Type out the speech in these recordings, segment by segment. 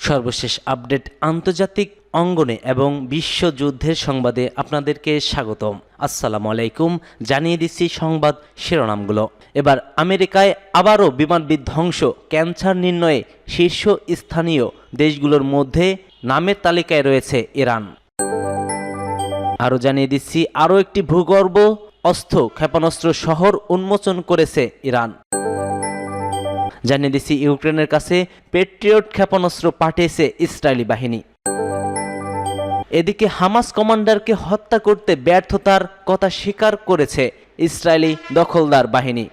সর্বশেষ আপডেট আন্তর্জাতিক অঙ্গনে এবং বিশ্বযুদ্ধের সংবাদে আপনাদেরকে স্বাগতম। আসসালামু আলাইকুম। জানিয়ে দিচ্ছি সংবাদ শিরোনামগুলো। এবার আমেরিকায় আবারও বিমান বিধ্বংস, ক্যান্সার নির্ণয়ে শীর্ষ স্থানীয় দেশগুলোর মধ্যে নামের তালিকায় রয়েছে ইরান। আরও জানিয়ে দিচ্ছি আরও একটি ভূগর্ভ অস্ত্র ক্ষেপণাস্ত্র শহর উন্মোচন করেছে ইরান। জানিয়ে দিচ্ছি ইউক্রেনের কাছে পেট্রিয়ট ক্ষেপণাস্ত্র পাঠিয়েছে ইসরায়েলি বাহিনী। এদিকে হামাস কমান্ডারকে হত্যা করতে ব্যর্থতার কথা স্বীকার করেছে ইসরায়েলি দখলদার বাহিনী।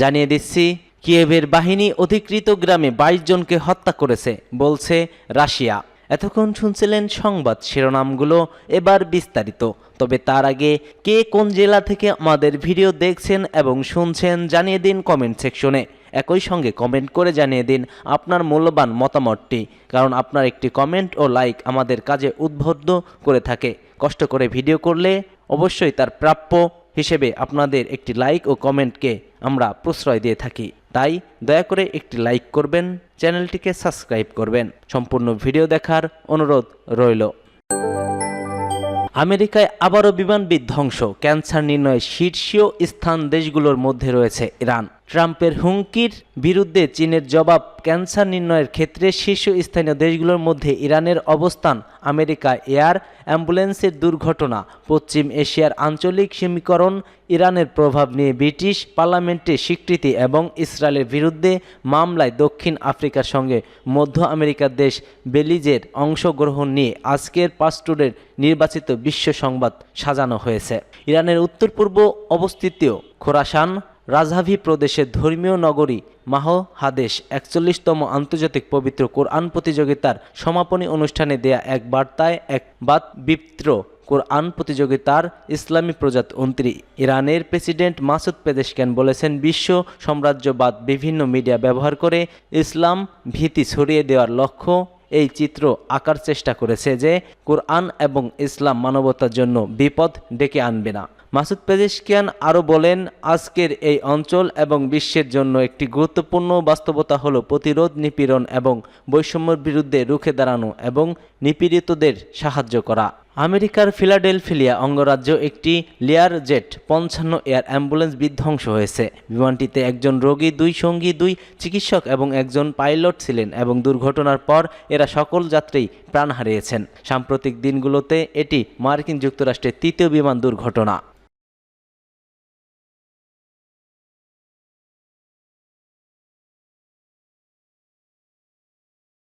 জানিয়ে দিচ্ছি কিয়েভের বাহিনী অধিকৃত গ্রামে 22 জনকে হত্যা করেছে বলছে রাশিয়া। এতক্ষণ শুনছিলেন সংবাদ শিরোনামগুলো, এবার বিস্তারিত। তবে তার আগে কে কোন জেলা থেকে আমাদের ভিডিও দেখছেন এবং শুনছেন জানিয়ে দিন কমেন্ট সেকশনে। একই সঙ্গে কমেন্ট করে জানিয়ে দিন আপনার মূল্যবান মতামতটি, কারণ আপনার একটি কমেন্ট ও লাইক আমাদের কাজে উদ্বুদ্ধ করে থাকে। কষ্ট করে ভিডিও করলে অবশ্যই তার প্রাপ্য হিসেবে আপনাদের একটি লাইক ও কমেন্টকে আমরা প্রশ্রয় দিয়ে থাকি। তাই দয়া করে একটি লাইক করবেন, চ্যানেলটিকে সাবস্ক্রাইব করবেন। সম্পূর্ণ ভিডিও দেখার অনুরোধ রইল। আমেরিকায় আবারও বিমান বিধ্বংস, ক্যান্সার নির্ণয়ে শীর্ষীয় স্থান দেশগুলোর মধ্যে রয়েছে ইরান। ট্রাম্পের হুমকির বিরুদ্ধে চীনের জবাব, ক্যান্সার নির্ণয়ের ক্ষেত্রে শীর্ষস্থানীয় দেশগুলোর মধ্যে ইরানের অবস্থান। আমেরিকা এয়ার অ্যাম্বুলেন্সের দুর্ঘটনা, পশ্চিম এশিয়ার আঞ্চলিক সমীকরণ, ইরানের প্রভাব নিয়ে ব্রিটিশ পার্লামেন্টে স্বীকৃতি এবং ইসরায়েলের বিরুদ্ধে মামলায় দক্ষিণ আফ্রিকার সঙ্গে মধ্য আমেরিকার দেশ বেলিজের অংশগ্রহণ নিয়ে আজকের পাঁচটুরের নির্বাচিত বিশ্ব সংবাদ সাজানো হয়েছে। ইরানের উত্তর পূর্ব অবস্থিত খোরাসান রাজাভি প্রদেশের ধর্মীয় নগরী মাহহাদেশ 41তম আন্তর্জাতিক পবিত্র কোরআন প্রতিযোগিতার সমাপনী অনুষ্ঠানে দেয়া এক বার্তায় বিবৃত কোরআন প্রতিযোগিতার ইসলামী প্রজাতন্ত্রী ইরানের প্রেসিডেন্ট মাসুদ পেজেশকিয়ান বলেছেন, বিশ্ব সাম্রাজ্যবাদ বিভিন্ন মিডিয়া ব্যবহার করে ইসলাম ভীতি ছড়িয়ে দেওয়ার লক্ষ্য এই চিত্র আঁকার চেষ্টা করেছে যে কোরআন এবং ইসলাম মানবতার জন্য বিপদ ডেকে আনবে না। মাসুদ পেজেশকিয়ান আরও বলেন, আজকের এই অঞ্চল এবং বিশ্বের জন্য একটি গুরুত্বপূর্ণ বাস্তবতা হলো প্রতিরোধ, নিপীড়ন এবং বৈষম্যের বিরুদ্ধে রুখে দাঁড়ানো এবং নিপীড়িতদের সাহায্য করা। আমেরিকার ফিলাডেলফিয়া অঙ্গরাজ্য একটি লেয়ার জেট 55 এয়ার অ্যাম্বুলেন্স বিধ্বংস হয়েছে। বিমানটিতে একজন রোগী, 2 সঙ্গী, 2 চিকিৎসক এবং একজন পাইলট ছিলেন এবং দুর্ঘটনার পর এরা সকল যাত্রী প্রাণ হারিয়েছেন। সাম্প্রতিক দিনগুলোতে এটি মার্কিন যুক্তরাষ্ট্রের 3য় বিমান দুর্ঘটনা।